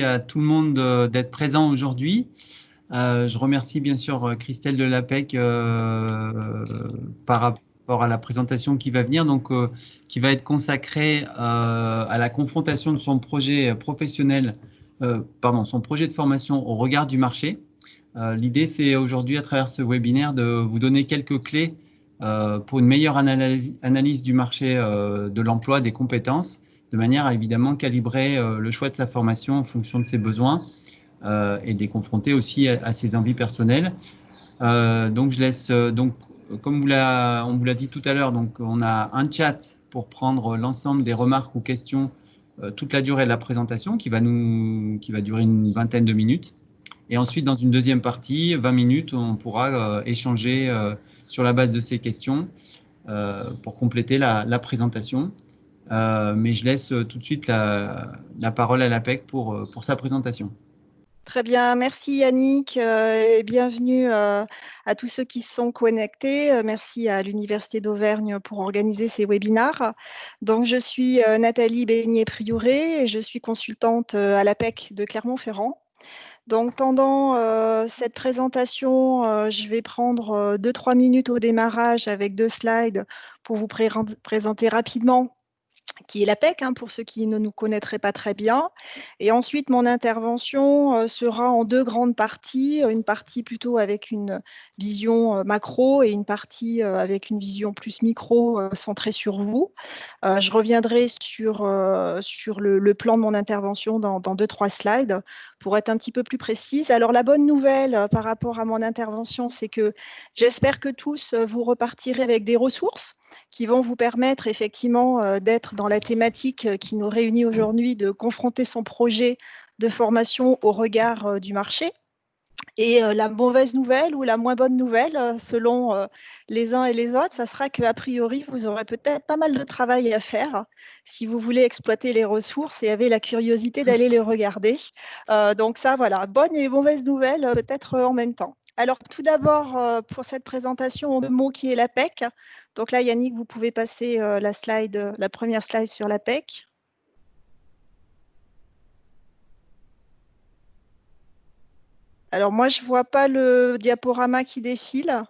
à tout le monde d'être présent aujourd'hui. Je remercie bien sûr Christelle de l'APEC par rapport à la présentation qui va venir, qui va être consacrée à la confrontation de son projet professionnel, son projet de formation au regard du marché. L'idée, c'est aujourd'hui, à travers ce webinaire, de vous donner quelques clés pour une meilleure analyse du marché de l'emploi, des compétences, de manière à évidemment calibrer le choix de sa formation en fonction de ses besoins et de les confronter aussi à ses envies personnelles. Donc, je laisse, comme on vous l'a dit tout à l'heure, on a un chat pour prendre l'ensemble des remarques ou questions toute la durée de la présentation qui va durer une vingtaine de minutes. Et ensuite, dans une deuxième partie, 20 minutes, on pourra échanger sur la base de ces questions pour compléter la présentation. Mais je laisse tout de suite la parole à l'APEC pour sa présentation. Très bien, merci Yannick et bienvenue à tous ceux qui sont connectés. Merci à l'Université d'Auvergne pour organiser ces webinaires. Donc, je suis Nathalie Beignet-Prioré et je suis consultante à l'APEC de Clermont-Ferrand. Donc, pendant cette présentation, je vais prendre 2-3 minutes au démarrage avec 2 slides pour vous présenter rapidement qui est l'APEC, pour ceux qui ne nous connaîtraient pas très bien. Et ensuite, mon intervention sera en 2 grandes parties, une partie plutôt avec une vision macro et une partie avec une vision plus micro centrée sur vous. Je reviendrai sur le plan de mon intervention dans 2-3 slides pour être un petit peu plus précise. Alors, la bonne nouvelle par rapport à mon intervention, c'est que j'espère que tous vous repartirez avec des ressources qui vont vous permettre effectivement d'être dans la thématique qui nous réunit aujourd'hui, de confronter son projet de formation au regard du marché. Et la mauvaise nouvelle ou la moins bonne nouvelle, selon les uns et les autres, ça sera qu'a priori, vous aurez peut-être pas mal de travail à faire si vous voulez exploiter les ressources et avez la curiosité d'aller les regarder. Donc ça, voilà, bonne et mauvaise nouvelle peut-être en même temps. Alors, tout d'abord, pour cette présentation, le mot qui est l'APEC. Donc là, Yannick, vous pouvez passer la première slide sur l'APEC. Alors, moi, je ne vois pas le diaporama qui défile.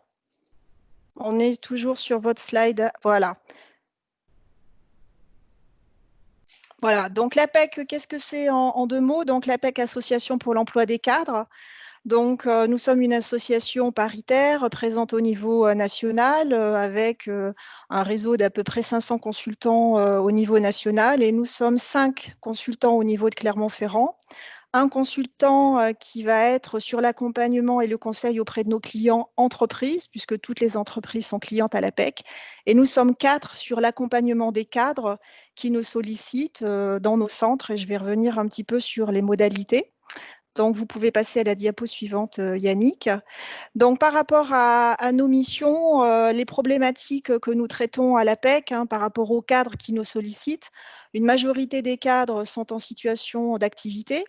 On est toujours sur votre slide. Voilà. Voilà. Donc, l'APEC, qu'est-ce que c'est en 2 mots? Donc, l'APEC, Association pour l'emploi des cadres. Donc, nous sommes une association paritaire présente au niveau national avec un réseau d'à peu près 500 consultants au niveau national et nous sommes 5 consultants au niveau de Clermont-Ferrand. Un consultant qui va être sur l'accompagnement et le conseil auprès de nos clients entreprises, puisque toutes les entreprises sont clientes à l'APEC. Et nous sommes 4 sur l'accompagnement des cadres qui nous sollicitent dans nos centres. Et je vais revenir un petit peu sur les modalités. Donc, vous pouvez passer à la diapo suivante, Yannick. Donc, par rapport à nos missions, les problématiques que nous traitons à l'APEC par rapport aux cadres qui nous sollicitent, une majorité des cadres sont en situation d'activité.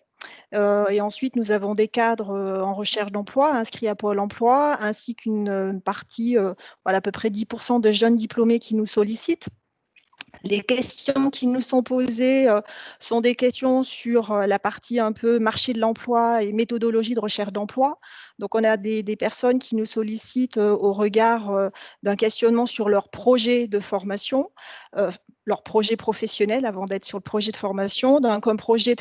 Et ensuite, nous avons des cadres en recherche d'emploi inscrits à Pôle emploi, ainsi qu'une partie, voilà, à peu près 10% de jeunes diplômés qui nous sollicitent. Les questions qui nous sont posées sont des questions sur la partie un peu marché de l'emploi et méthodologie de recherche d'emploi. Donc, on a des personnes qui nous sollicitent au regard d'un questionnement sur leur projet de formation, leur projet professionnel avant d'être sur le projet de formation, comme projet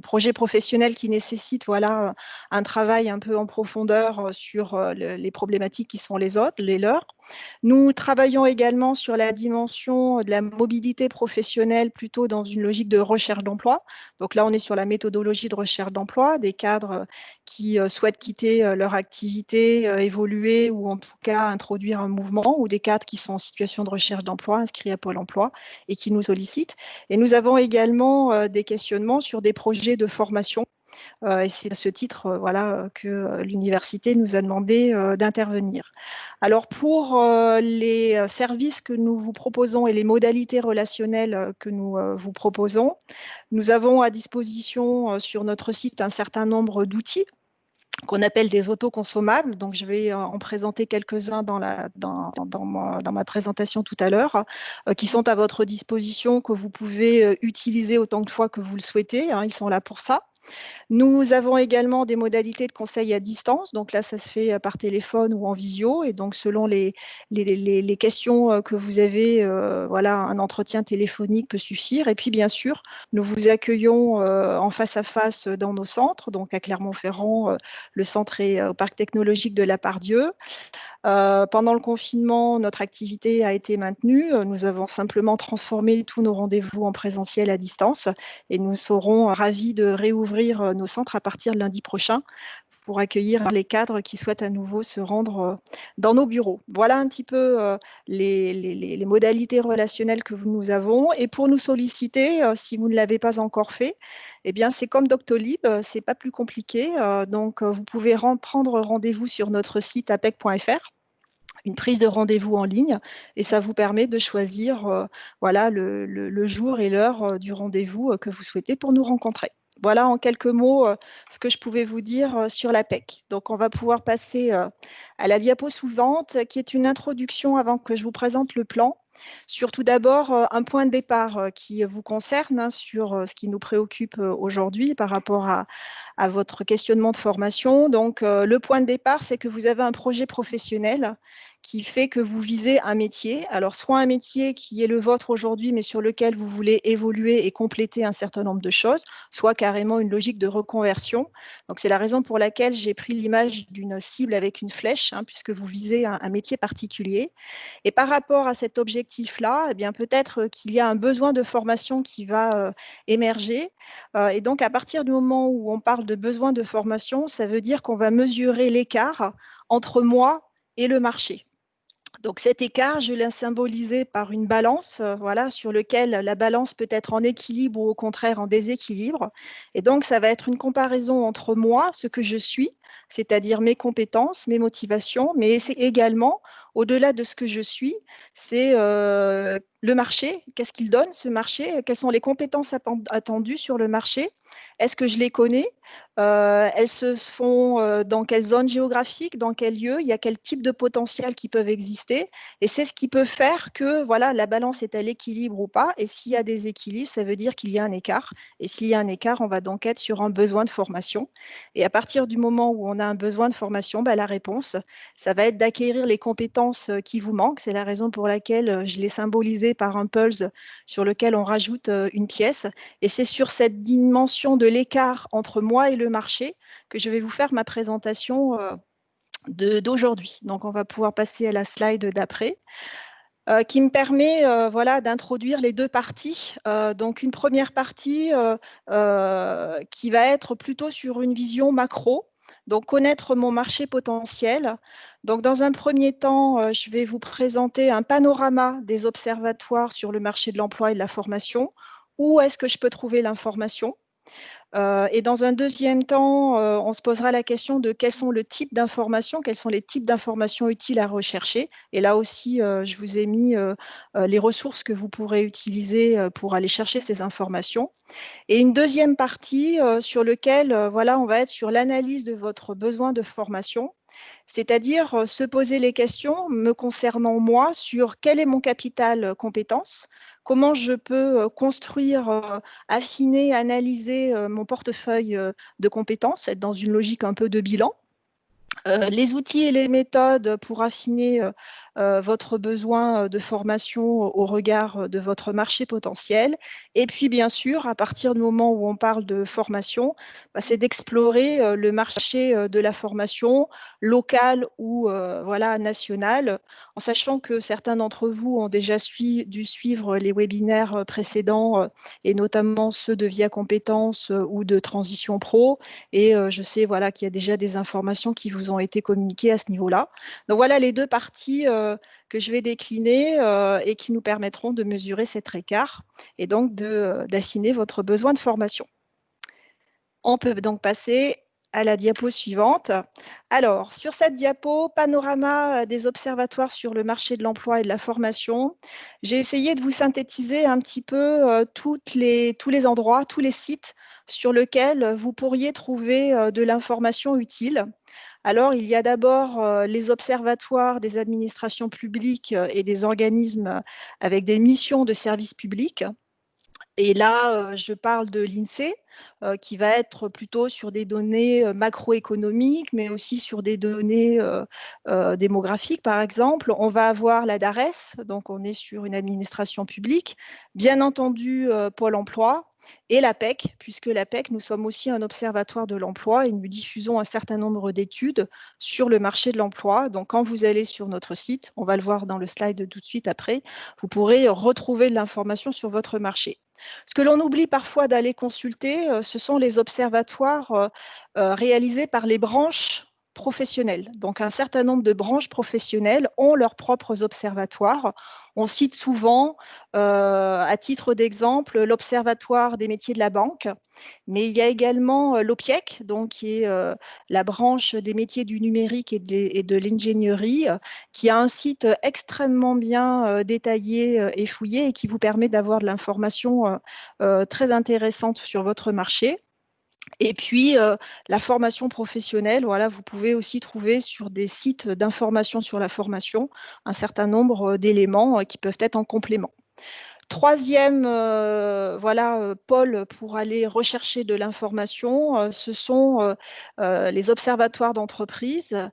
projet professionnel qui nécessite voilà, un travail un peu en profondeur sur les problématiques qui sont les leurs. Nous travaillons également sur la dimension de la mobilité professionnelle plutôt dans une logique de recherche d'emploi. Donc là, on est sur la méthodologie de recherche d'emploi, des cadres qui souhaitent quitter leur activité, évoluer ou en tout cas introduire un mouvement, ou des cadres qui sont en situation de recherche d'emploi, inscrits à Pôle emploi et qui nous sollicitent. Et nous avons également des questionnements sur des projets de formation. Et c'est à ce titre voilà, que l'université nous a demandé d'intervenir. Alors, pour les services que nous vous proposons et les modalités relationnelles que nous vous proposons, nous avons à disposition sur notre site un certain nombre d'outils. qu'on appelle des autoconsommables. Donc, je vais en présenter quelques-uns dans ma présentation tout à l'heure, qui sont à votre disposition, que vous pouvez utiliser autant de fois que vous le souhaitez. Hein, ils sont là pour ça. Nous avons également des modalités de conseil à distance. Donc là, ça se fait par téléphone ou en visio. Et donc, selon les questions que vous avez, voilà, un entretien téléphonique peut suffire. Et puis, bien sûr, nous vous accueillons en face à face dans nos centres. Donc, à Clermont-Ferrand, le centre est au Parc technologique de la Part-Dieu. Pendant le confinement, notre activité a été maintenue. Nous avons simplement transformé tous nos rendez-vous en présentiel à distance et nous serons ravis de réouvrir nos centres à partir de lundi prochain pour accueillir les cadres qui souhaitent à nouveau se rendre dans nos bureaux. Voilà un petit peu les modalités relationnelles que nous avons. Et pour nous solliciter, si vous ne l'avez pas encore fait, eh bien, c'est comme Doctolib, c'est pas plus compliqué. Donc, vous pouvez prendre rendez-vous sur notre site apec.fr, une prise de rendez-vous en ligne, et ça vous permet de choisir voilà, le jour et l'heure du rendez-vous que vous souhaitez pour nous rencontrer. Voilà en quelques mots ce que je pouvais vous dire sur l'APEC. Donc, on va pouvoir passer à la diapo suivante, qui est une introduction avant que je vous présente le plan. Sur tout d'abord un point de départ qui vous concerne, hein, sur ce qui nous préoccupe aujourd'hui par rapport à votre questionnement de formation. Donc, le point de départ, c'est que vous avez un projet professionnel qui fait que vous visez un métier. Alors, soit un métier qui est le vôtre aujourd'hui, mais sur lequel vous voulez évoluer et compléter un certain nombre de choses, soit carrément une logique de reconversion. Donc, c'est la raison pour laquelle j'ai pris l'image d'une cible avec une flèche, hein, puisque vous visez un métier particulier. Et par rapport à cet objectif-là, eh bien, peut-être qu'il y a un besoin de formation qui va émerger. Et donc, à partir du moment où on parle de besoin de formation, ça veut dire qu'on va mesurer l'écart entre moi et le marché. Donc cet écart, je l'ai symbolisé par une balance, voilà, sur lequel la balance peut être en équilibre ou au contraire en déséquilibre. Et donc ça va être une comparaison entre moi, ce que je suis, c'est-à-dire mes compétences, mes motivations, mais c'est également, au-delà de ce que je suis, c'est le marché. Qu'est-ce qu'il donne, ce marché? Quelles sont les compétences attendues sur le marché? Est-ce que je les connais? Elles se font dans quelle zone géographique, dans quel lieu? Il y a quel type de potentiel qui peuvent exister? Et c'est ce qui peut faire que voilà, la balance est à l'équilibre ou pas. Et s'il y a des équilibres, ça veut dire qu'il y a un écart. Et s'il y a un écart, on va donc être sur un besoin de formation. Et à partir du moment où on a un besoin de formation, la réponse, ça va être d'acquérir les compétences qui vous manquent. C'est la raison pour laquelle je l'ai symbolisé par un pulse sur lequel on rajoute une pièce. Et c'est sur cette dimension de l'écart entre moi et le marché que je vais vous faire ma présentation d'aujourd'hui. Donc, on va pouvoir passer à la slide d'après. Qui me permet voilà, d'introduire les deux parties. Donc, une première partie qui va être plutôt sur une vision macro, donc connaître mon marché potentiel. Donc, dans un premier temps, je vais vous présenter un panorama des observatoires sur le marché de l'emploi et de la formation. Où est-ce que je peux trouver l'information? Et dans un deuxième temps, on se posera la question de quels sont le type d'informations, quels sont les types d'informations utiles à rechercher. Et là aussi, je vous ai mis les ressources que vous pourrez utiliser pour aller chercher ces informations. Et une deuxième partie sur laquelle voilà, on va être sur l'analyse de votre besoin de formation, c'est-à-dire se poser les questions me concernant moi sur quel est mon capital compétences, comment je peux construire, affiner, analyser mon portefeuille de compétences, être dans une logique un peu de bilan. Les outils et les méthodes pour affiner votre besoin de formation au regard de votre marché potentiel. Et puis, bien sûr, à partir du moment où on parle de formation, c'est d'explorer le marché de la formation locale ou voilà, nationale, en sachant que certains d'entre vous ont déjà dû suivre les webinaires précédents et notamment ceux de Via Compétences ou de Transition Pro. Et je sais voilà, qu'il y a déjà des informations qui vous ont été communiquées à ce niveau-là. Donc voilà les deux parties que je vais décliner et qui nous permettront de mesurer cet écart et donc d'affiner votre besoin de formation. On peut donc passer à la diapo suivante. Alors, sur cette diapo, panorama des observatoires sur le marché de l'emploi et de la formation. J'ai essayé de vous synthétiser un petit peu tous les endroits, tous les sites sur lequel vous pourriez trouver de l'information utile. Alors, il y a d'abord les observatoires des administrations publiques et des organismes avec des missions de service public. Et là, je parle de l'INSEE, qui va être plutôt sur des données macroéconomiques, mais aussi sur des données démographiques, par exemple. On va avoir la DARES, donc on est sur une administration publique, bien entendu Pôle emploi, et l'APEC, puisque l'APEC, nous sommes aussi un observatoire de l'emploi et nous diffusons un certain nombre d'études sur le marché de l'emploi. Donc, quand vous allez sur notre site, on va le voir dans le slide tout de suite après, vous pourrez retrouver de l'information sur votre marché. Ce que l'on oublie parfois d'aller consulter, ce sont les observatoires réalisés par les branches professionnelles. Donc, un certain nombre de branches professionnelles ont leurs propres observatoires. On cite souvent, à titre d'exemple, l'Observatoire des métiers de la banque, mais il y a également l'OPIEC, donc qui est la branche des métiers du numérique et de l'ingénierie, qui a un site extrêmement bien détaillé et fouillé et qui vous permet d'avoir de l'information très intéressante sur votre marché. Et puis, la formation professionnelle, voilà, vous pouvez aussi trouver sur des sites d'information sur la formation un certain nombre d'éléments qui peuvent être en complément. Troisième voilà, pôle pour aller rechercher de l'information, ce sont les observatoires d'entreprise.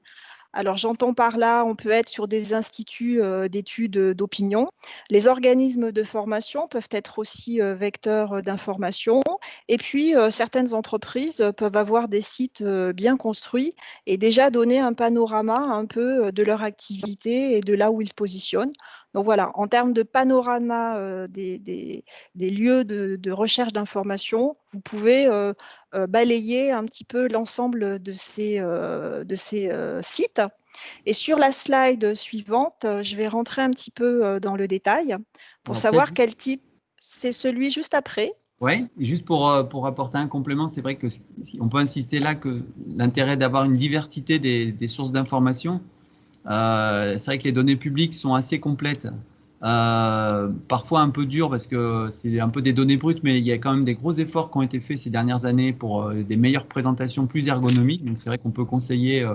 Alors, j'entends par là, on peut être sur des instituts d'études d'opinion. Les organismes de formation peuvent être aussi vecteurs d'information. Et puis, certaines entreprises peuvent avoir des sites bien construits et déjà donner un panorama un peu de leur activité et de là où ils se positionnent. Donc voilà, en termes de panorama des lieux de recherche d'information, vous pouvez balayer un petit peu l'ensemble de ces sites. Et sur la slide suivante, je vais rentrer un petit peu dans le détail pour Alors, peut-être. savoir quel type, c'est celui juste après. Oui, juste pour apporter un complément, c'est vrai que on peut insister là que l'intérêt d'avoir une diversité des sources d'information, c'est vrai que les données publiques sont assez complètes, parfois un peu dures parce que c'est un peu des données brutes, mais il y a quand même des gros efforts qui ont été faits ces dernières années pour des meilleures présentations plus ergonomiques. Donc c'est vrai qu'on peut conseiller,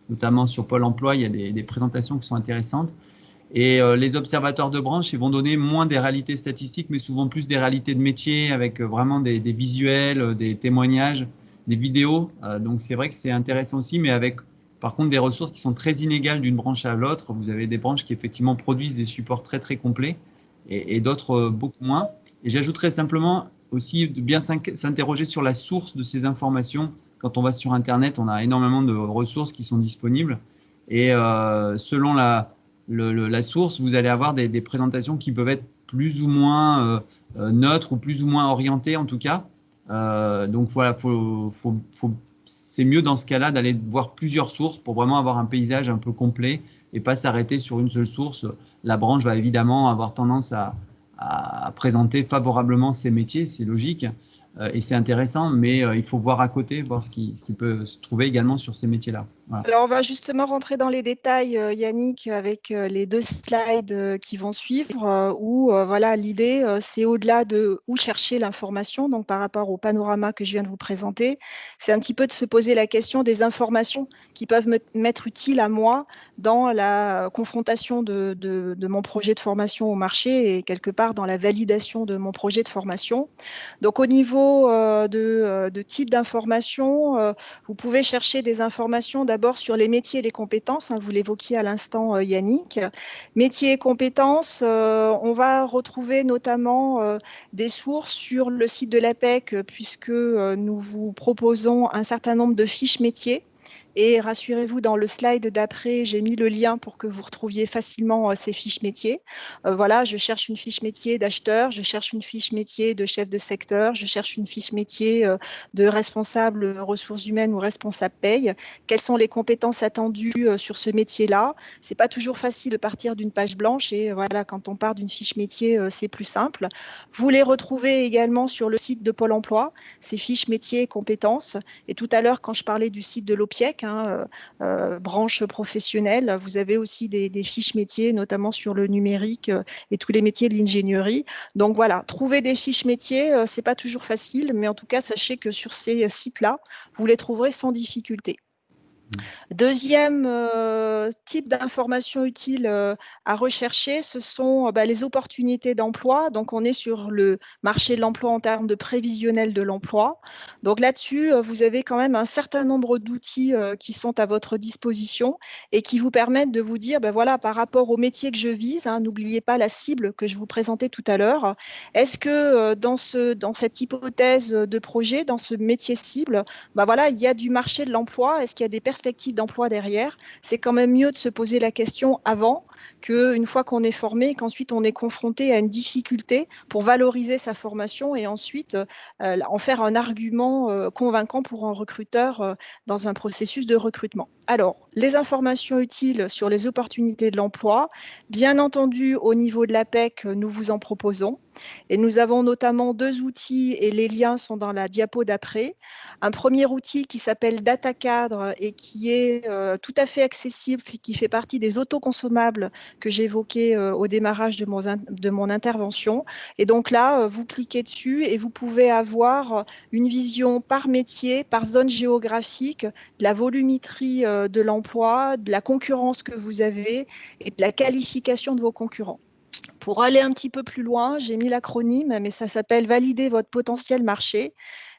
notamment sur Pôle emploi, il y a des présentations qui sont intéressantes. Et les observateurs de branche, ils vont donner moins des réalités statistiques, mais souvent plus des réalités de métier avec vraiment des visuels, des témoignages, des vidéos. Donc c'est vrai que c'est intéressant aussi, mais avec par contre des ressources qui sont très inégales d'une branche à l'autre. Vous avez des branches qui effectivement produisent des supports très très complets et d'autres beaucoup moins. Et j'ajouterais simplement aussi de bien s'interroger sur la source de ces informations. Quand on va sur Internet, on a énormément de ressources qui sont disponibles. Et selon la source, vous allez avoir des présentations qui peuvent être plus ou moins neutres ou plus ou moins orientées en tout cas. Donc voilà, c'est mieux dans ce cas-là d'aller voir plusieurs sources pour vraiment avoir un paysage un peu complet et pas s'arrêter sur une seule source. La branche va évidemment avoir tendance à présenter favorablement ses métiers, c'est logique. Et c'est intéressant, mais il faut voir à côté, voir ce qui peut se trouver également sur ces métiers-là. Voilà. Alors, on va justement rentrer dans les détails, Yannick, avec les deux slides qui vont suivre, où voilà, l'idée, c'est au-delà de où chercher l'information, donc par rapport au panorama que je viens de vous présenter, c'est un petit peu de se poser la question des informations qui peuvent m'être utiles à moi dans la confrontation de mon projet de formation au marché et quelque part dans la validation de mon projet de formation. Donc, au niveau de type d'information, vous pouvez chercher des informations d'abord sur les métiers et les compétences. Hein, vous l'évoquiez à l'instant, Yannick. Métiers et compétences, on va retrouver notamment des sources sur le site de l'APEC, puisque nous vous proposons un certain nombre de fiches métiers. Et rassurez-vous, dans le slide d'après, j'ai mis le lien pour que vous retrouviez facilement ces fiches métiers. Voilà, je cherche une fiche métier d'acheteur, je cherche une fiche métier de chef de secteur, je cherche une fiche métier de responsable ressources humaines ou responsable paye. Quelles sont les compétences attendues sur ce métier-là? C'est pas toujours facile de partir d'une page blanche et voilà, quand on part d'une fiche métier, c'est plus simple. Vous les retrouvez également sur le site de Pôle emploi, ces fiches métiers et compétences. Et tout à l'heure, quand je parlais du site de l'OPIEC, l'APEC, hein, branche professionnelle. Vous avez aussi des fiches métiers, notamment sur le numérique et tous les métiers de l'ingénierie. Donc voilà, trouver des fiches métiers, c'est pas toujours facile, mais en tout cas, sachez que sur ces sites-là, vous les trouverez sans difficulté. Deuxième type d'information utile à rechercher, ce sont les opportunités d'emploi. Donc, on est sur le marché de l'emploi en termes de prévisionnel de l'emploi. Donc là-dessus, vous avez quand même un certain nombre d'outils qui sont à votre disposition et qui vous permettent de vous dire, voilà, par rapport au métier que je vise, hein, n'oubliez pas la cible que je vous présentais tout à l'heure. Est-ce que dans cette hypothèse de projet, dans ce métier cible, voilà, il y a du marché de l'emploi? Est-ce qu'il y a des perspectives d'emploi derrière? C'est quand même mieux de se poser la question avant qu'une fois qu'on est formé, qu'ensuite on est confronté à une difficulté pour valoriser sa formation et ensuite en faire un argument convaincant pour un recruteur dans un processus de recrutement. Alors, les informations utiles sur les opportunités de l'emploi, bien entendu, au niveau de l'APEC, nous vous en proposons. Et nous avons notamment 2 outils et les liens sont dans la diapo d'après. Un premier outil qui s'appelle DataCadre et qui est tout à fait accessible, qui fait partie des autoconsommables que j'évoquais au démarrage de mon intervention. Et donc là, vous cliquez dessus et vous pouvez avoir une vision par métier, par zone géographique, de la volumétrie de l'emploi, de la concurrence que vous avez et de la qualification de vos concurrents. Pour aller un petit peu plus loin, j'ai mis l'acronyme, mais ça s'appelle Valider votre potentiel marché.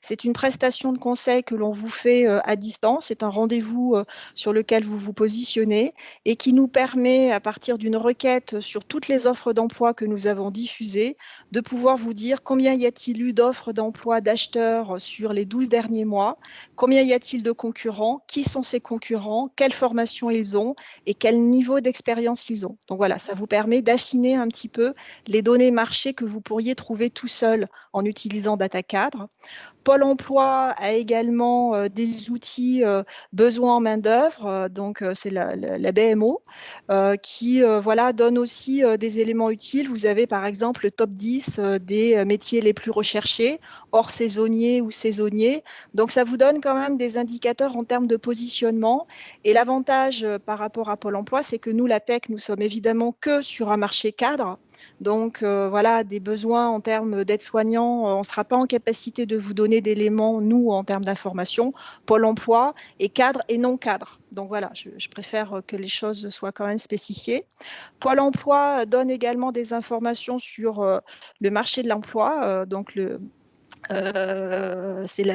C'est une prestation de conseil que l'on vous fait à distance. C'est un rendez-vous sur lequel vous vous positionnez et qui nous permet, à partir d'une requête sur toutes les offres d'emploi que nous avons diffusées, de pouvoir vous dire combien y a-t-il eu d'offres d'emploi d'acheteurs sur les 12 derniers mois, combien y a-t-il de concurrents, qui sont ces concurrents, quelle formation ils ont et quel niveau d'expérience ils ont. Donc voilà, ça vous permet d'affiner un petit peu les données marché que vous pourriez trouver tout seul en utilisant DataCadre. Pôle emploi a également des outils besoin en main-d'œuvre, donc c'est la BMO, qui voilà, donne aussi des éléments utiles. Vous avez par exemple le top 10 des métiers les plus recherchés, hors saisonniers ou saisonniers. Donc ça vous donne quand même des indicateurs en termes de positionnement. Et l'avantage par rapport à Pôle emploi, c'est que nous, l'APEC, nous sommes évidemment que sur un marché cadre. Donc voilà, des besoins en termes d'aide-soignants, on ne sera pas en capacité de vous donner d'éléments, nous, en termes d'information. Pôle emploi est cadre et non cadre. Donc voilà, je préfère que les choses soient quand même spécifiées. Pôle emploi donne également des informations sur le marché de l'emploi, donc c'est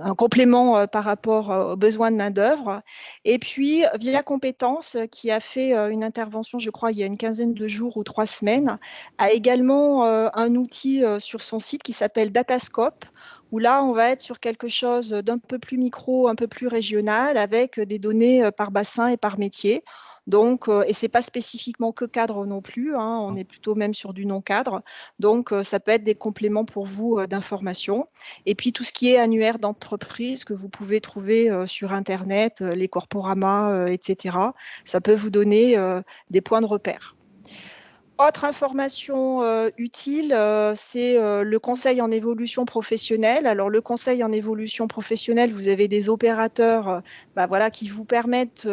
un complément par rapport aux besoins de main-d'œuvre. Et puis, Via Compétences, qui a fait une intervention, je crois, il y a une quinzaine de jours ou 3 semaines, a également un outil sur son site qui s'appelle Datascope, où là, on va être sur quelque chose d'un peu plus micro, un peu plus régional, avec des données par bassin et par métier. Donc, et ce n'est pas spécifiquement que cadre non plus, hein, on est plutôt même sur du non-cadre. Donc, ça peut être des compléments pour vous d'information. Et puis, tout ce qui est annuaire d'entreprise que vous pouvez trouver sur Internet, les corporamas, etc., ça peut vous donner des points de repère. Autre information utile, c'est le conseil en évolution professionnelle. Alors, le conseil en évolution professionnelle, vous avez des opérateurs voilà, qui vous permettent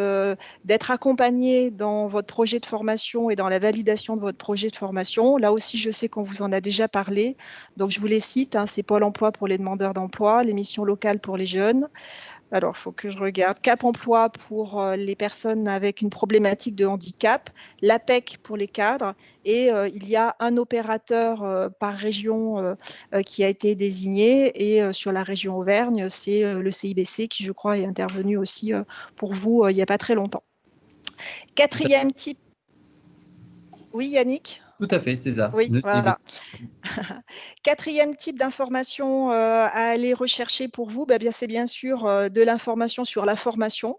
d'être accompagnés dans votre projet de formation et dans la validation de votre projet de formation. Là aussi, je sais qu'on vous en a déjà parlé. Donc, je vous les cite. Hein, c'est Pôle emploi pour les demandeurs d'emploi, les missions locales pour les jeunes. Alors, il faut que je regarde. Cap emploi pour les personnes avec une problématique de handicap, l'APEC pour les cadres, et il y a un opérateur par région qui a été désigné. Et sur la région Auvergne, c'est le CIBC qui, je crois, est intervenu aussi pour vous il n'y a pas très longtemps. Quatrième type. Oui, Yannick ? Tout à fait, c'est ça. Oui, voilà. Quatrième type d'information à aller rechercher pour vous, c'est bien sûr de l'information sur la formation.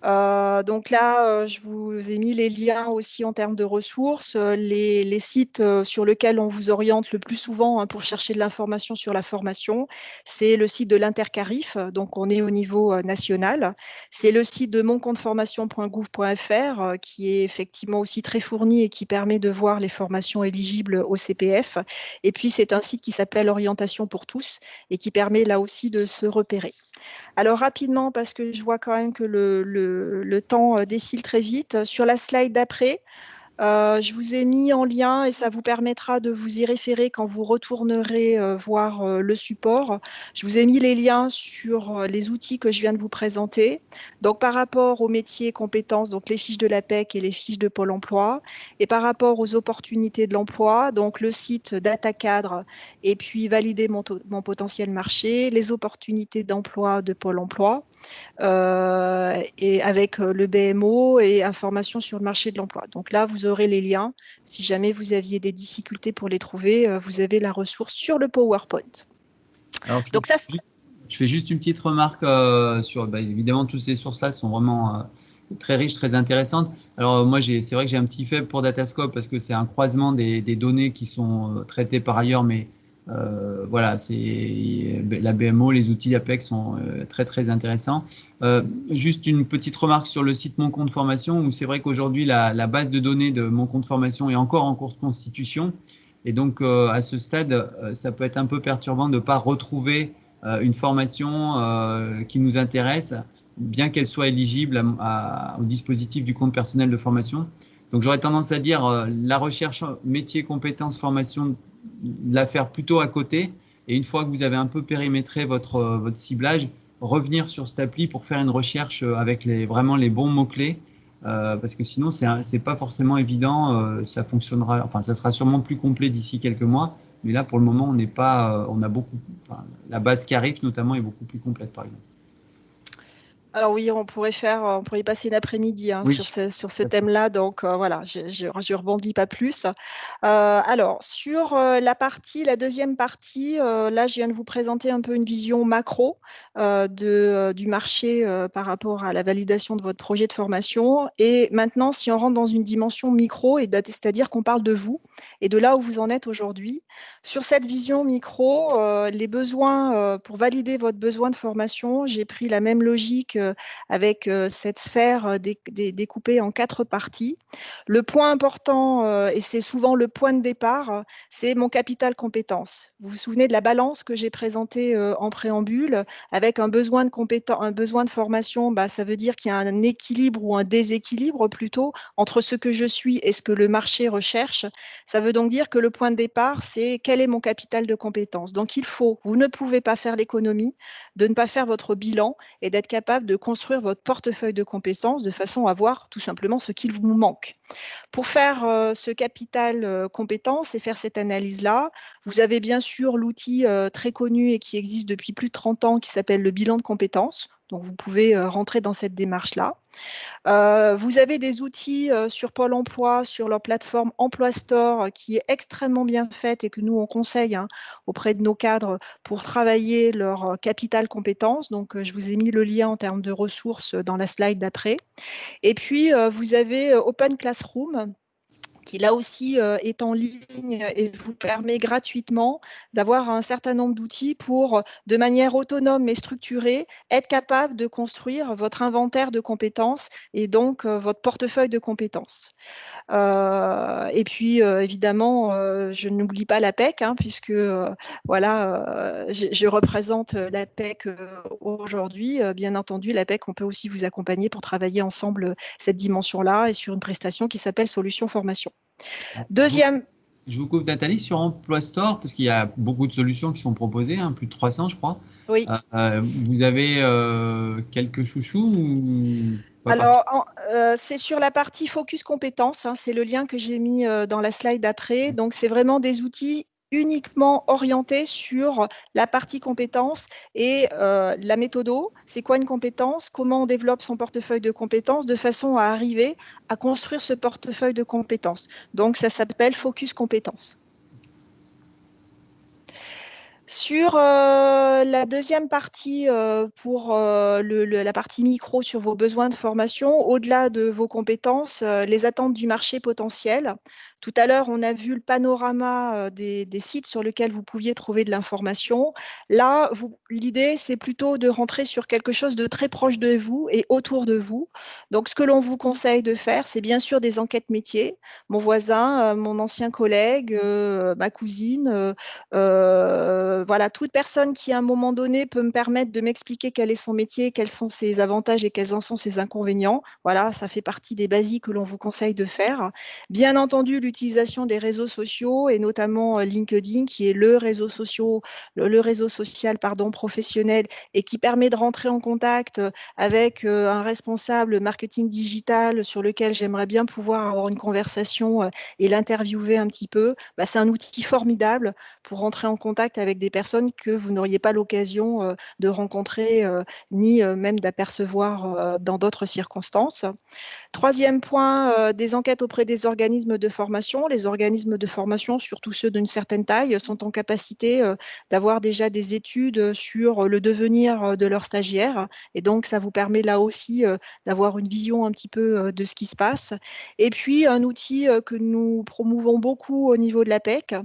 Donc là, je vous ai mis les liens aussi en termes de ressources, les sites sur lesquels on vous oriente le plus souvent pour chercher de l'information sur la formation. C'est le site de l'Intercarif, donc on est au niveau national. C'est le site de moncompteformation.gouv.fr qui est effectivement aussi très fourni et qui permet de voir les formations éligibles au CPF. Et puis, c'est un site qui s'appelle Orientation pour tous et qui permet là aussi de se repérer. Alors rapidement, parce que je vois quand même que le temps défile très vite, sur la slide d'après, je vous ai mis en lien et ça vous permettra de vous y référer quand vous retournerez voir le support. Je vous ai mis les liens sur les outils que je viens de vous présenter. Donc, par rapport aux métiers et compétences, donc les fiches de l'APEC et les fiches de Pôle emploi, et par rapport aux opportunités de l'emploi, donc le site DataCadre et puis valider mon potentiel marché, les opportunités d'emploi de Pôle emploi et avec le BMO et informations sur le marché de l'emploi. Donc là, vous aurez les liens. Si jamais vous aviez des difficultés pour les trouver, vous avez la ressource sur le PowerPoint. Alors, Donc ça, je fais juste une petite remarque sur, évidemment, toutes ces sources-là sont vraiment très riches, très intéressantes. Alors, moi, c'est vrai que j'ai un petit faible pour Datascope parce que c'est un croisement des données qui sont traitées par ailleurs, mais voilà, la BMO, les outils Apex sont très, très intéressants. Juste une petite remarque sur le site Mon Compte Formation, où c'est vrai qu'aujourd'hui, la base de données de Mon Compte Formation est encore en cours de constitution. Et donc, à ce stade, ça peut être un peu perturbant de ne pas retrouver une formation qui nous intéresse, bien qu'elle soit éligible au dispositif du compte personnel de formation. Donc, j'aurais tendance à dire la recherche métier, compétences, formation, la faire plutôt à côté. Et une fois que vous avez un peu périmétré votre ciblage, revenir sur cette appli pour faire une recherche avec vraiment les bons mots-clés. Parce que sinon, c'est pas forcément évident. Ça fonctionnera, enfin, ça sera sûrement plus complet d'ici quelques mois. Mais là, pour le moment, on n'est pas, on a beaucoup, enfin, la base qui arrive notamment est beaucoup plus complète, par exemple. alors oui, on pourrait y passer une après-midi hein, Oui, sur ce thème-là, donc voilà, je rebondis pas plus. Alors, sur la deuxième partie, là, je viens de vous présenter un peu une vision macro du marché par rapport à la validation de votre projet de formation. Et maintenant, si on rentre dans une dimension micro, c'est-à-dire qu'on parle de vous et de là où vous en êtes aujourd'hui, sur cette vision micro, les besoins, pour valider votre besoin de formation, j'ai pris la même logique avec cette sphère découpée en 4 parties. Le point important, et c'est souvent le point de départ, c'est mon capital compétence. Vous vous souvenez de la balance que j'ai présentée en préambule, avec un besoin de formation, bah, ça veut dire qu'il y a un équilibre ou un déséquilibre plutôt entre ce que je suis et ce que le marché recherche. Ça veut donc dire que le point de départ, c'est quel est mon capital de compétences. Donc vous ne pouvez pas faire l'économie de ne pas faire votre bilan et d'être capable de construire votre portefeuille de compétences de façon à voir tout simplement ce qu'il vous manque. Pour faire ce capital compétences et faire cette analyse-là, vous avez bien sûr l'outil très connu et qui existe depuis plus de 30 ans qui s'appelle le bilan de compétences. Donc, vous pouvez rentrer dans cette démarche-là. Vous avez des outils sur Pôle emploi, sur leur plateforme Emploi Store, qui est extrêmement bien faite et que nous, on conseille hein, auprès de nos cadres pour travailler leur capital compétences. Donc, je vous ai mis le lien en termes de ressources dans la slide d'après. Et puis, vous avez Open Classroom qui là aussi est en ligne et vous permet gratuitement d'avoir un certain nombre d'outils pour, de manière autonome et structurée, être capable de construire votre inventaire de compétences et donc votre portefeuille de compétences. Et puis, évidemment, je n'oublie pas l'APEC, hein, puisque voilà, je représente l'APEC aujourd'hui. Bien entendu, l'APEC, on peut aussi vous accompagner pour travailler ensemble cette dimension-là et sur une prestation qui s'appelle Solutions Formation. Deuxième. Je vous coupe Nathalie sur Emploi Store parce qu'il y a beaucoup de solutions qui sont proposées, hein, plus de 300 je crois. Oui. Vous avez quelques chouchous ou pas Alors, c'est sur la partie focus compétences, hein, c'est le lien que j'ai mis dans la slide d'après. Donc, c'est vraiment des outils uniquement orientés sur la partie compétences et la méthodo. C'est quoi une compétence? Comment on développe son portefeuille de compétences de façon à arriver à construire ce portefeuille de compétences. Donc, ça s'appelle focus compétences. Sur la deuxième partie, pour la partie micro sur vos besoins de formation, au-delà de vos compétences, les attentes du marché potentiel. Tout à l'heure, on a vu le panorama des sites sur lesquels vous pouviez trouver de l'information. Là, l'idée, c'est plutôt de rentrer sur quelque chose de très proche de vous et autour de vous. Donc, ce que l'on vous conseille de faire, c'est bien sûr des enquêtes métiers. Mon voisin, mon ancien collègue, ma cousine, voilà, toute personne qui, à un moment donné, peut me permettre de m'expliquer quel est son métier, quels sont ses avantages et quels en sont ses inconvénients. Voilà, ça fait partie des basiques que l'on vous conseille de faire. Bien entendu, l'utilisation des réseaux sociaux et notamment LinkedIn, qui est le réseau social pardon, professionnel et qui permet de rentrer en contact avec un responsable marketing digital sur lequel j'aimerais bien pouvoir avoir une conversation et l'interviewer un petit peu. Bah, c'est un outil formidable pour rentrer en contact avec des personnes que vous n'auriez pas l'occasion de rencontrer ni même d'apercevoir dans d'autres circonstances. Troisième point, des enquêtes auprès des organismes de formation. Les organismes de formation, surtout ceux d'une certaine taille, sont en capacité d'avoir déjà des études sur le devenir de leurs stagiaires. Et donc, ça vous permet là aussi d'avoir une vision un petit peu de ce qui se passe. Et puis, un outil que nous promouvons beaucoup au niveau de l'APEC,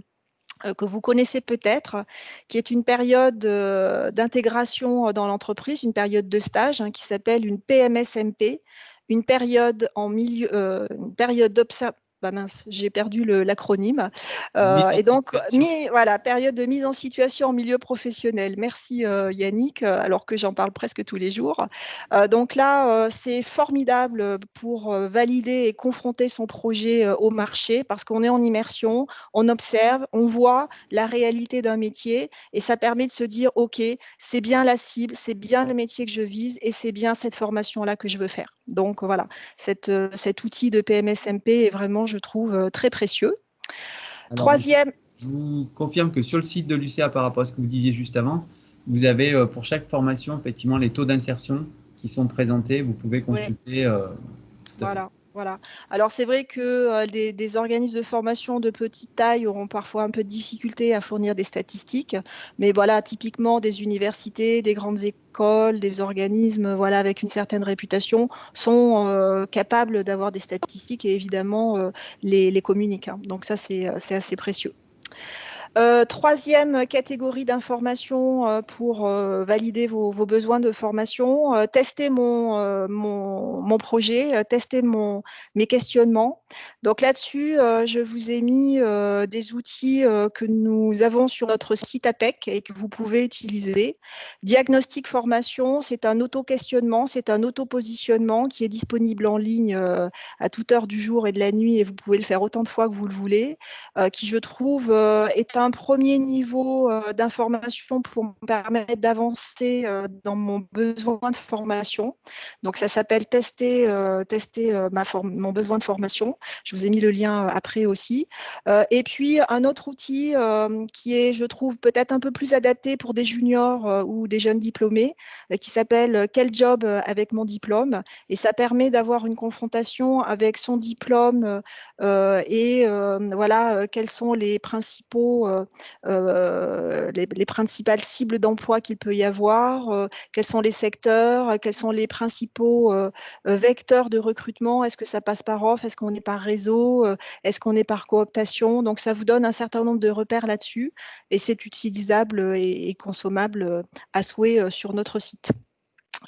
que vous connaissez peut-être, qui est une période d'intégration dans l'entreprise, une période de stage qui s'appelle une PMSMP, une période d'observation. Bah mince, j'ai perdu l'acronyme. Mise en Et donc, situation. voilà, période de mise en situation en milieu professionnel. Merci Yannick, alors que j'en parle presque tous les jours. Donc là, c'est formidable pour valider et confronter son projet au marché parce qu'on est en immersion, on observe, on voit la réalité d'un métier et ça permet de se dire, OK, c'est bien la cible, c'est bien le métier que je vise et c'est bien cette formation-là que je veux faire. Donc voilà, cet outil de PMSMP est vraiment, je trouve, très précieux. Alors, Troisième, je vous confirme que sur le site de l'UCA, par rapport à ce que vous disiez juste avant, vous avez pour chaque formation, effectivement, les taux d'insertion qui sont présentés. Vous pouvez ouais, consulter tout à fait. voilà. Voilà. Alors c'est vrai que des organismes de formation de petite taille auront parfois un peu de difficulté à fournir des statistiques, mais voilà, typiquement des universités, des grandes écoles, des organismes voilà, avec une certaine réputation sont capables d'avoir des statistiques et évidemment les communiquent. Donc ça, c'est assez précieux. Troisième catégorie d'informations pour valider vos besoins de formation, tester mon projet, tester mes questionnements. Donc là-dessus, je vous ai mis des outils que nous avons sur notre site APEC et que vous pouvez utiliser. Diagnostic formation, c'est un auto-questionnement, c'est un auto-positionnement qui est disponible en ligne à toute heure du jour et de la nuit et vous pouvez le faire autant de fois que vous le voulez. Qui, je trouve, est un premier niveau d'information pour me permettre d'avancer dans mon besoin de formation. Donc, ça s'appelle tester mon besoin de formation. Je vous ai mis le lien après aussi. Et puis, un autre outil qui est, je trouve, peut-être un peu plus adapté pour des juniors ou des jeunes diplômés, qui s'appelle Quel job avec mon diplôme? Et ça permet d'avoir une confrontation avec son diplôme et voilà, quels sont les principales cibles d'emploi qu'il peut y avoir, quels sont les secteurs, quels sont les principaux vecteurs de recrutement, est-ce que ça passe par offre, est-ce qu'on est par réseau, est-ce qu'on est par cooptation, donc ça vous donne un certain nombre de repères là-dessus et c'est utilisable et consommable à souhait sur notre site.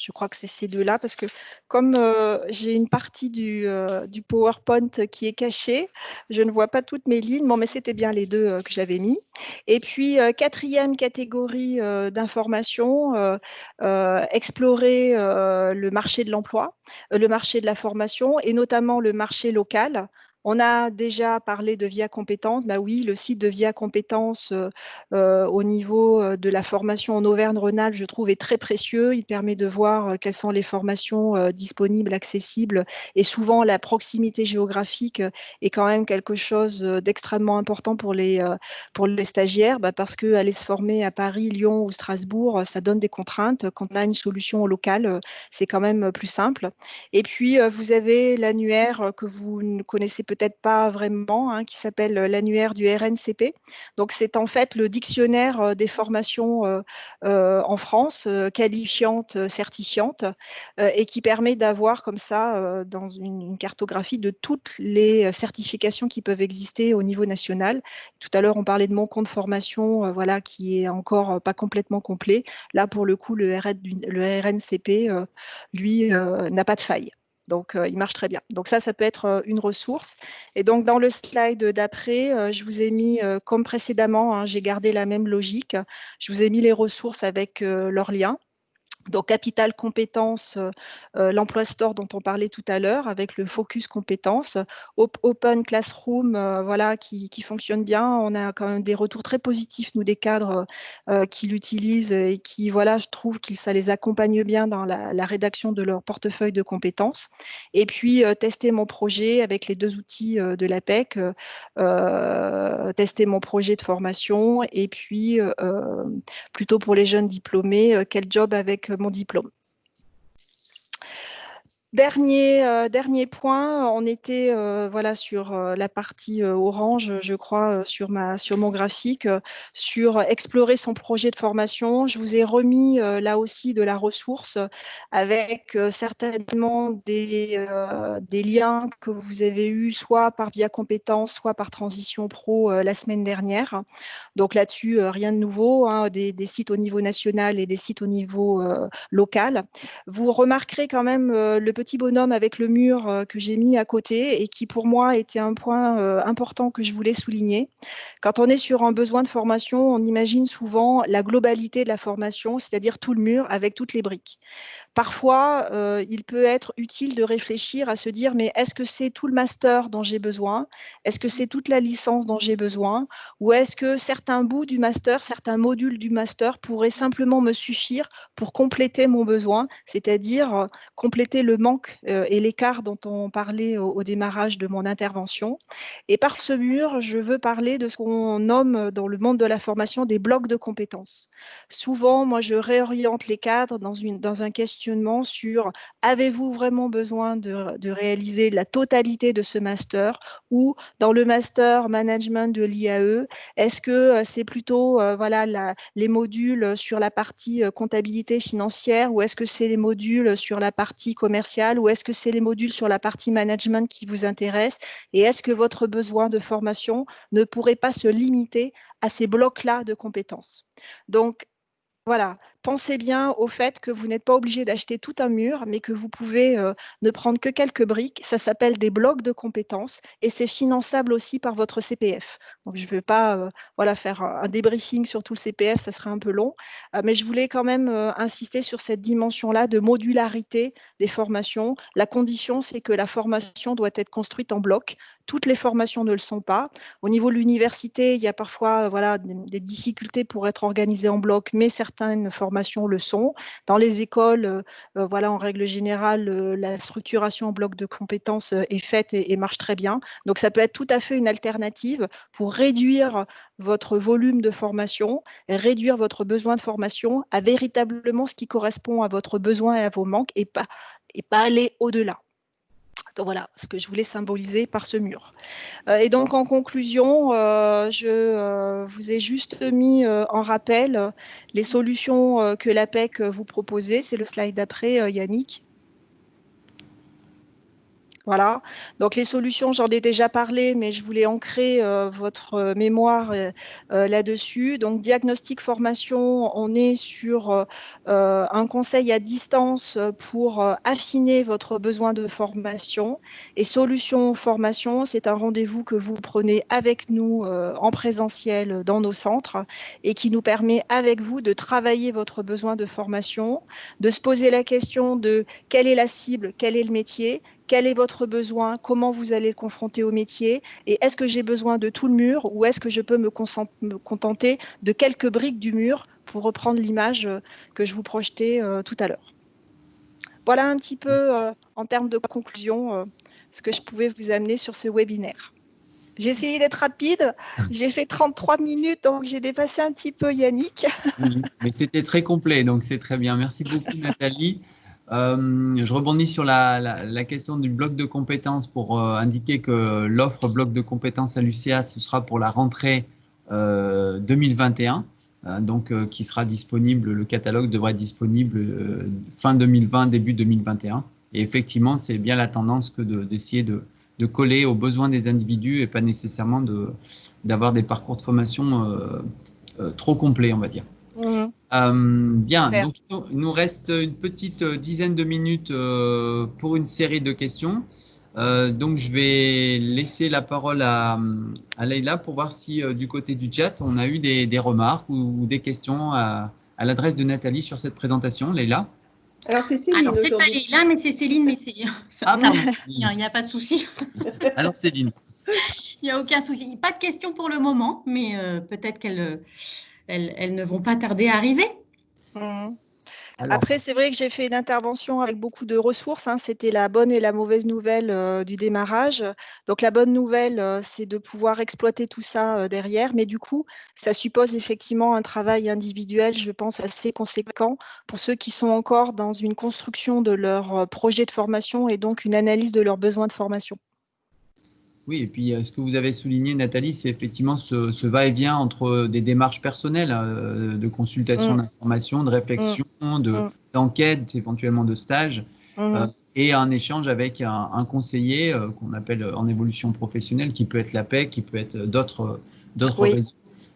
Je crois que c'est ces deux-là parce que comme j'ai une partie du PowerPoint qui est cachée, je ne vois pas toutes mes lignes. Bon, mais c'était bien les deux que j'avais mis. Et puis, quatrième catégorie d'informations, explorer le marché de l'emploi, le marché de la formation et notamment le marché local. On a déjà parlé de Via Compétences. Bah oui, le site de Via Compétences au niveau de la formation en Auvergne-Rhône-Alpes, je trouve, est très précieux. Il permet de voir quelles sont les formations disponibles, accessibles. Et souvent, la proximité géographique est quand même quelque chose d'extrêmement important pour les stagiaires, parce qu'aller se former à Paris, Lyon ou Strasbourg, ça donne des contraintes. Quand on a une solution locale, c'est quand même plus simple. Et puis, vous avez l'annuaire que vous connaissez peut-être peut-être pas vraiment, hein, qui s'appelle l'annuaire du RNCP. Donc, c'est en fait le dictionnaire des formations en France, qualifiantes, certifiantes, et qui permet d'avoir comme ça, dans une cartographie de toutes les certifications qui peuvent exister au niveau national. Tout à l'heure, on parlait de mon compte formation, voilà, qui est encore pas complètement complet. Là, pour le coup, le RNCP, lui, n'a pas de faille. Donc, il marche très bien. Donc ça peut être une ressource. Et donc, dans le slide d'après, je vous ai mis, comme précédemment, hein, j'ai gardé la même logique. Je vous ai mis les ressources avec leurs liens. Donc, Capital Compétences, l'Emploi Store dont on parlait tout à l'heure, avec le focus compétences, Open Classroom, voilà, qui fonctionne bien. On a quand même des retours très positifs, nous, des cadres qui l'utilisent et qui, voilà, je trouve que ça les accompagne bien dans la rédaction de leur portefeuille de compétences. Et puis, tester mon projet avec les 2 outils de l'APEC, tester mon projet de formation et puis, plutôt pour les jeunes diplômés, quel job avec mon diplôme. Dernier point, on était voilà, sur la partie orange, je crois, sur mon graphique, sur explorer son projet de formation. Je vous ai remis là aussi de la ressource avec certainement des liens que vous avez eus soit par Via Compétences, soit par Transition Pro la semaine dernière. Donc là-dessus, rien de nouveau, hein, des sites au niveau national et des sites au niveau local. Vous remarquerez quand même le petit bonhomme avec le mur que j'ai mis à côté et qui pour moi était un point important que je voulais souligner. Quand on est sur un besoin de formation, on imagine souvent la globalité de la formation, c'est-à-dire tout le mur avec toutes les briques. Parfois, il peut être utile de réfléchir à se dire, mais est-ce que c'est tout le master dont j'ai besoin? Est-ce que c'est toute la licence dont j'ai besoin? Ou est-ce que certains bouts du master, certains modules du master pourraient simplement me suffire pour compléter mon besoin, c'est-à-dire compléter le manque et l'écart dont on parlait au démarrage de mon intervention. Et par ce mur, je veux parler de ce qu'on nomme dans le monde de la formation des blocs de compétences. Souvent, moi, je réoriente les cadres dans un questionnement sur avez-vous vraiment besoin de réaliser la totalité de ce master ou dans le master management de l'IAE, est-ce que c'est plutôt voilà, les modules sur la partie comptabilité financière ou est-ce que c'est les modules sur la partie commerciale ou est-ce que c'est les modules sur la partie management qui vous intéressent et est-ce que votre besoin de formation ne pourrait pas se limiter à ces blocs-là de compétences? Donc, voilà, pensez bien au fait que vous n'êtes pas obligé d'acheter tout un mur, mais que vous pouvez ne prendre que quelques briques. Ça s'appelle des blocs de compétences et c'est finançable aussi par votre CPF. Donc, je ne vais pas voilà, faire un débriefing sur tout le CPF, ça serait un peu long, mais je voulais quand même insister sur cette dimension-là de modularité des formations. La condition, c'est que la formation doit être construite en blocs. Toutes les formations ne le sont pas. Au niveau de l'université, il y a parfois voilà, des difficultés pour être organisées en bloc, mais certaines formations le sont. Dans les écoles, voilà, en règle générale, la structuration en bloc de compétences est faite et marche très bien. Donc, ça peut être tout à fait une alternative pour réduire votre volume de formation, réduire votre besoin de formation à véritablement ce qui correspond à votre besoin et à vos manques et pas aller au-delà. Donc voilà ce que je voulais symboliser par ce mur. Et donc en conclusion, je vous ai juste mis en rappel les solutions que l'APEC vous proposait. C'est le slide d'après, Yannick. Voilà, donc les solutions, j'en ai déjà parlé, mais je voulais ancrer votre mémoire là-dessus. Donc, diagnostic formation, on est sur un conseil à distance pour affiner votre besoin de formation. Et solution formation, c'est un rendez-vous que vous prenez avec nous en présentiel dans nos centres et qui nous permet avec vous de travailler votre besoin de formation, de se poser la question de quelle est la cible, quel est le métier, quel est votre besoin, comment vous allez le confronter au métier et est-ce que j'ai besoin de tout le mur ou est-ce que je peux me contenter de quelques briques du mur pour reprendre l'image que je vous projetais tout à l'heure. Voilà un petit peu en termes de conclusion ce que je pouvais vous amener sur ce webinaire. J'ai essayé d'être rapide, j'ai fait 33 minutes, donc j'ai dépassé un petit peu Yannick. Oui, mais c'était très complet, donc c'est très bien. Merci beaucoup Nathalie. Je rebondis sur la question du bloc de compétences pour indiquer que l'offre bloc de compétences à l'UCA, ce sera pour la rentrée 2021, qui sera disponible, le catalogue devrait être disponible fin 2020, début 2021. Et effectivement, c'est bien la tendance que d'essayer de coller aux besoins des individus et pas nécessairement d'avoir des parcours de formation trop complets, on va dire. Mmh. Bien, Super. donc il nous reste une petite dizaine de minutes pour une série de questions. Donc je vais laisser la parole à Leïla pour voir si du côté du chat, on a eu des remarques ou des questions à l'adresse de Nathalie sur cette présentation. Leïla? Alors, c'est Céline c'est pas aujourd'hui. Leïla, mais c'est Céline, mais Ah, pardon. il n'y a pas de souci. Alors Céline. Il n'y a aucun souci. Pas de questions pour le moment, mais peut-être qu'elles ne vont pas tarder à arriver. Mmh. Alors, Après, c'est vrai que j'ai fait une intervention avec beaucoup de ressources, hein. C'était la bonne et la mauvaise nouvelle du démarrage. Donc, la bonne nouvelle, c'est de pouvoir exploiter tout ça derrière. Mais du coup, ça suppose effectivement un travail individuel, je pense, assez conséquent pour ceux qui sont encore dans une construction de leur projet de formation et donc une analyse de leurs besoins de formation. oui, et puis ce que vous avez souligné, Nathalie, c'est effectivement ce va-et-vient entre des démarches personnelles de consultation Mmh, d'information, de mmh, réflexion, mmh, d'enquête, éventuellement de stage, mmh. et un échange avec un conseiller qu'on appelle en évolution professionnelle, qui peut être l'APEC, qui peut être d'autres Oui, réseaux.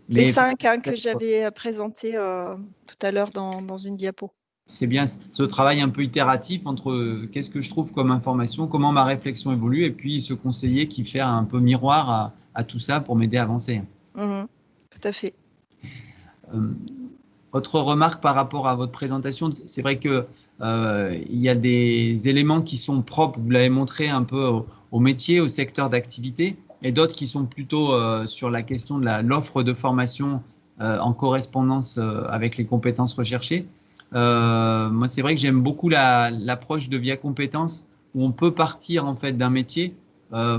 les Mais 5 que j'avais présentés tout à l'heure dans une diapo. c'est bien ce travail un peu itératif entre qu'est-ce que je trouve comme information, comment ma réflexion évolue, et puis ce conseiller qui fait un peu miroir à tout ça pour m'aider à avancer. Mmh, tout à fait. Autre remarque par rapport à votre présentation, c'est vrai que il y a des éléments qui sont propres, vous l'avez montré un peu au métier, au secteur d'activité, et d'autres qui sont plutôt sur la question de l'offre de formation en correspondance avec les compétences recherchées. Moi, c'est vrai que j'aime beaucoup l'approche de Via Compétences où on peut partir en fait d'un métier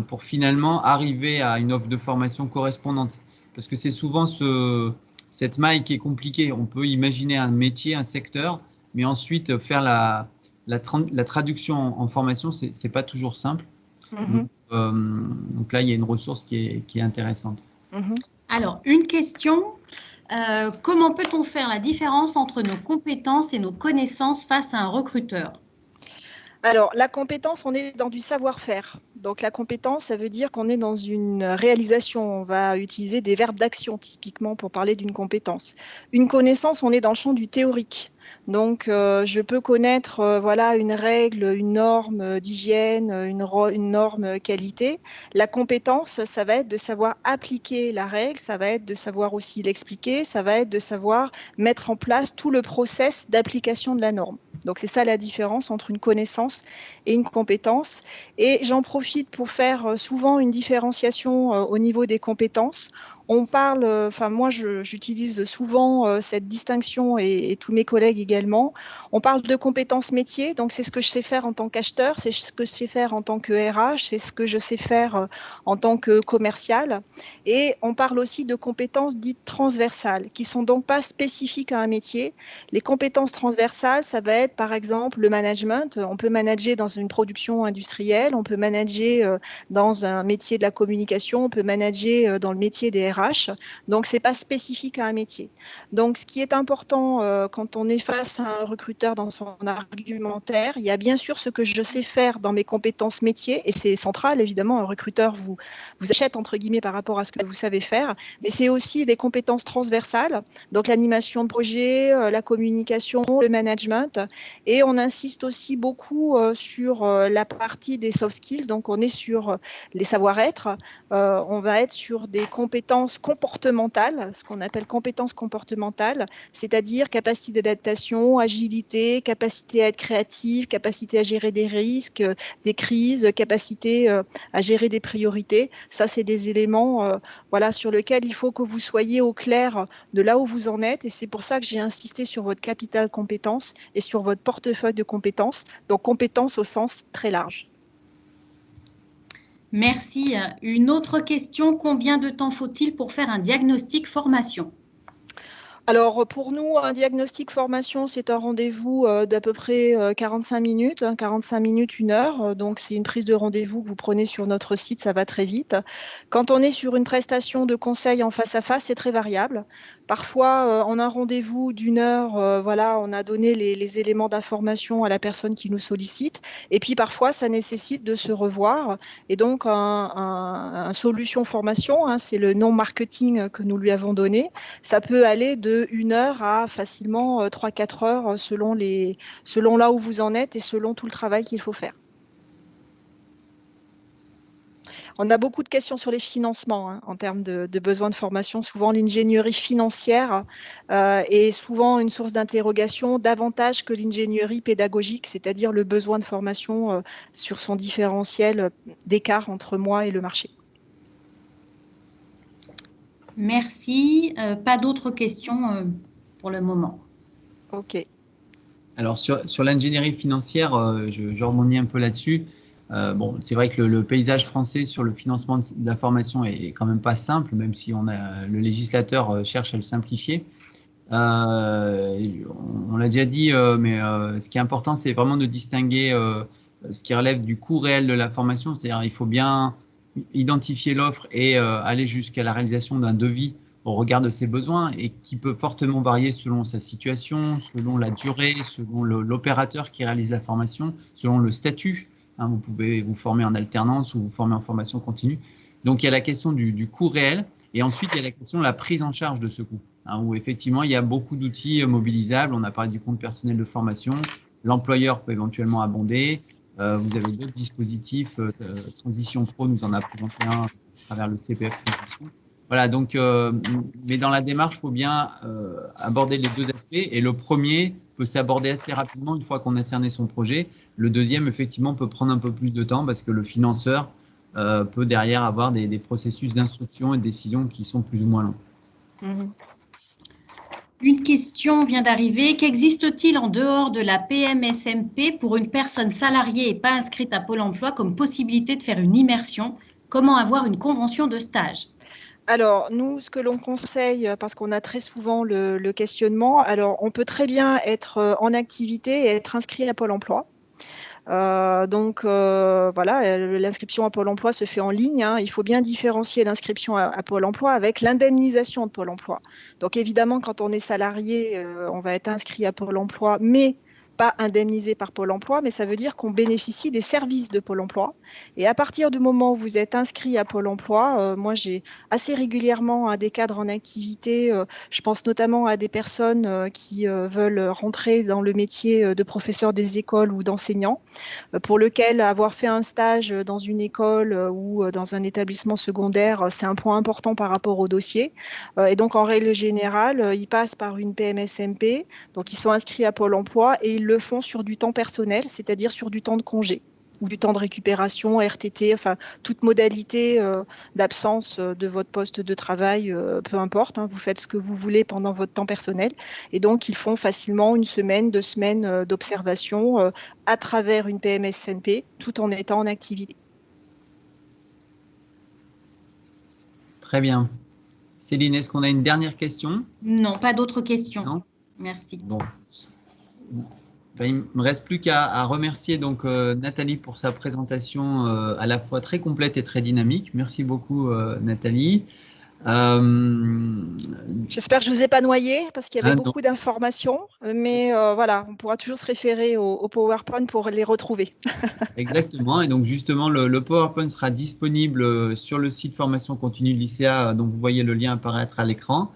pour finalement arriver à une offre de formation correspondante. Parce que c'est souvent cette maille qui est compliquée. On peut imaginer un métier, un secteur, mais ensuite faire la traduction en formation, c'est pas toujours simple. Mmh. Donc là, il y a une ressource qui est intéressante. Mmh. Alors, une question. Comment peut-on faire la différence entre nos compétences et nos connaissances face à un recruteur? Alors, la compétence, on est dans du savoir-faire. Donc, la compétence, ça veut dire qu'on est dans une réalisation. On va utiliser des verbes d'action, typiquement, pour parler d'une compétence. Une connaissance, on est dans le champ du théorique. Donc, je peux connaître voilà, une règle, une norme d'hygiène, une norme qualité. La compétence, ça va être de savoir appliquer la règle, ça va être de savoir aussi l'expliquer, ça va être de savoir mettre en place tout le process d'application de la norme. Donc, c'est ça la différence entre une connaissance et une compétence. Et j'en profite pour faire souvent une différenciation au niveau des compétences. On parle, enfin moi j'utilise souvent cette distinction et tous mes collègues également. On parle de compétences métiers, donc c'est ce que je sais faire en tant qu'acheteur, c'est ce que je sais faire en tant que RH, c'est ce que je sais faire en tant que commercial. Et on parle aussi de compétences dites transversales, qui sont donc pas spécifiques à un métier. Les compétences transversales, ça va être par exemple le management. On peut manager dans une production industrielle, on peut manager dans un métier de la communication, on peut manager dans le métier des RH. Donc, ce n'est pas spécifique à un métier. Donc, ce qui est important quand on est face à un recruteur dans son argumentaire, il y a bien sûr ce que je sais faire dans mes compétences métiers, et c'est central, évidemment, un recruteur vous achète, entre guillemets, par rapport à ce que vous savez faire, mais c'est aussi les compétences transversales, donc l'animation de projet, la communication, le management, et on insiste aussi beaucoup sur la partie des soft skills, donc on est sur les savoir-être, on va être sur des compétences comportementales, ce qu'on appelle compétences comportementales, c'est-à-dire capacité d'adaptation, agilité, capacité à être créatif, capacité à gérer des risques, des crises, capacité à gérer des priorités. Ça, c'est des éléments voilà, sur lesquels il faut que vous soyez au clair de là où vous en êtes, et c'est pour ça que j'ai insisté sur votre capital compétences et sur votre portefeuille de compétences, donc compétences au sens très large. Merci. Une autre question, combien de temps faut-il pour faire un diagnostic formation? Alors, pour nous, un diagnostic formation, c'est un rendez-vous d'à peu près 45 minutes, 45 minutes, 1 heure. Donc, c'est une prise de rendez-vous que vous prenez sur notre site, ça va très vite. Quand on est sur une prestation de conseil en face à face, c'est très variable. Parfois, en un rendez-vous d'1 heure, voilà, on a donné les éléments d'information à la personne qui nous sollicite. Et puis, parfois, ça nécessite de se revoir. Et donc, un solution formation, hein, c'est le nom marketing que nous lui avons donné. Ça peut aller de 1 heure à facilement 3-4 heures selon là où vous en êtes et selon tout le travail qu'il faut faire. On a beaucoup de questions sur les financements, hein, en termes de besoins de formation. Souvent, l'ingénierie financière est souvent une source d'interrogation davantage que l'ingénierie pédagogique, c'est-à-dire le besoin de formation sur son différentiel d'écart entre moi et le marché. Merci. Pas d'autres questions pour le moment. OK. Alors, sur l'ingénierie financière, je rebondis un peu là-dessus. Bon, c'est vrai que le paysage français sur le financement de la formation est quand même pas simple, même si le législateur cherche à le simplifier. On l'a déjà dit, mais ce qui est important, c'est vraiment de distinguer ce qui relève du coût réel de la formation, c'est-à-dire il faut bien identifier l'offre et aller jusqu'à la réalisation d'un devis au regard de ses besoins et qui peut fortement varier selon sa situation, selon la durée, selon l'opérateur qui réalise la formation, selon le statut. Hein, vous pouvez vous former en alternance ou vous former en formation continue. Donc, il y a la question du coût réel et ensuite, il y a la question de la prise en charge de ce coût, hein, où effectivement, il y a beaucoup d'outils mobilisables. On a parlé du compte personnel de formation. L'employeur peut éventuellement abonder. Vous avez d'autres dispositifs. Transition Pro nous en a présenté un à travers le CPF Transition. Voilà, donc, mais dans la démarche, il faut bien aborder les deux aspects. Et le premier peut s'aborder assez rapidement une fois qu'on a cerné son projet. Le deuxième, effectivement, peut prendre un peu plus de temps parce que le financeur peut derrière avoir des processus d'instruction et de décision qui sont plus ou moins longs. Mmh. Une question vient d'arriver. Qu'existe-t-il en dehors de la PMSMP pour une personne salariée et pas inscrite à Pôle emploi comme possibilité de faire une immersion? Comment avoir une convention de stage? Alors, nous, ce que l'on conseille, parce qu'on a très souvent le questionnement, alors on peut très bien être en activité et être inscrit à Pôle emploi. Donc, voilà, l'inscription à Pôle emploi se fait en ligne, hein. Il faut bien différencier l'inscription à Pôle emploi avec l'indemnisation de Pôle emploi. Donc, évidemment, quand on est salarié, on va être inscrit à Pôle emploi, mais pas indemnisé par Pôle emploi, mais ça veut dire qu'on bénéficie des services de Pôle emploi. Et à partir du moment où vous êtes inscrit à Pôle emploi, moi j'ai assez régulièrement des cadres en activité, je pense notamment à des personnes qui veulent rentrer dans le métier de professeur des écoles ou d'enseignant, pour lequel avoir fait un stage dans une école ou dans un établissement secondaire, c'est un point important par rapport au dossier. Et donc, en règle générale, ils passent par une PMSMP, donc ils sont inscrits à Pôle emploi et ils le font sur du temps personnel, c'est-à-dire sur du temps de congé ou du temps de récupération, RTT, enfin, toute modalité d'absence de votre poste de travail, peu importe, hein, vous faites ce que vous voulez pendant votre temps personnel. Et donc, ils font facilement 1 semaine, 2 semaines d'observation à travers une PMSMP, tout en étant en activité. Très bien. Céline, est-ce qu'on a une dernière question? Non, pas d'autres questions. Non? Merci. Bon. Enfin, il ne me reste plus qu'à remercier donc Nathalie pour sa présentation à la fois très complète et très dynamique. Merci beaucoup Nathalie. J'espère que je ne vous ai pas noyé parce qu'il y avait Non. beaucoup d'informations, mais voilà, on pourra toujours se référer au PowerPoint pour les retrouver. Exactement. Et donc justement, le PowerPoint sera disponible sur le site Formation Continue de l'ICA, dont vous voyez le lien apparaître à l'écran.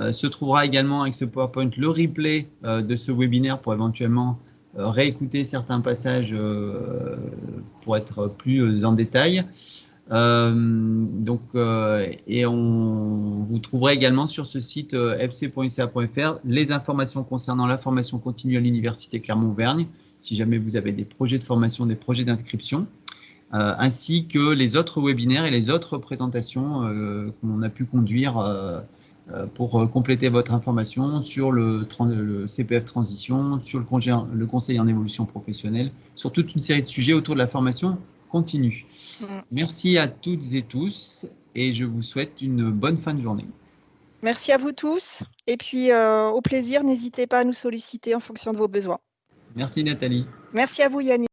Se trouvera également avec ce PowerPoint le replay de ce webinaire pour éventuellement réécouter certains passages pour être plus en détail. Et vous trouverez également sur ce site fc.ica.fr les informations concernant la formation continue à l'Université Clermont-Auvergne, si jamais vous avez des projets de formation, des projets d'inscription, ainsi que les autres webinaires et les autres présentations qu'on a pu conduire pour compléter votre information sur le CPF Transition, sur le conseil en évolution professionnelle, sur toute une série de sujets autour de la formation continue. Merci à toutes et tous et je vous souhaite une bonne fin de journée. Merci à vous tous. Et puis, au plaisir, n'hésitez pas à nous solliciter en fonction de vos besoins. Merci Nathalie. Merci à vous, Yannick.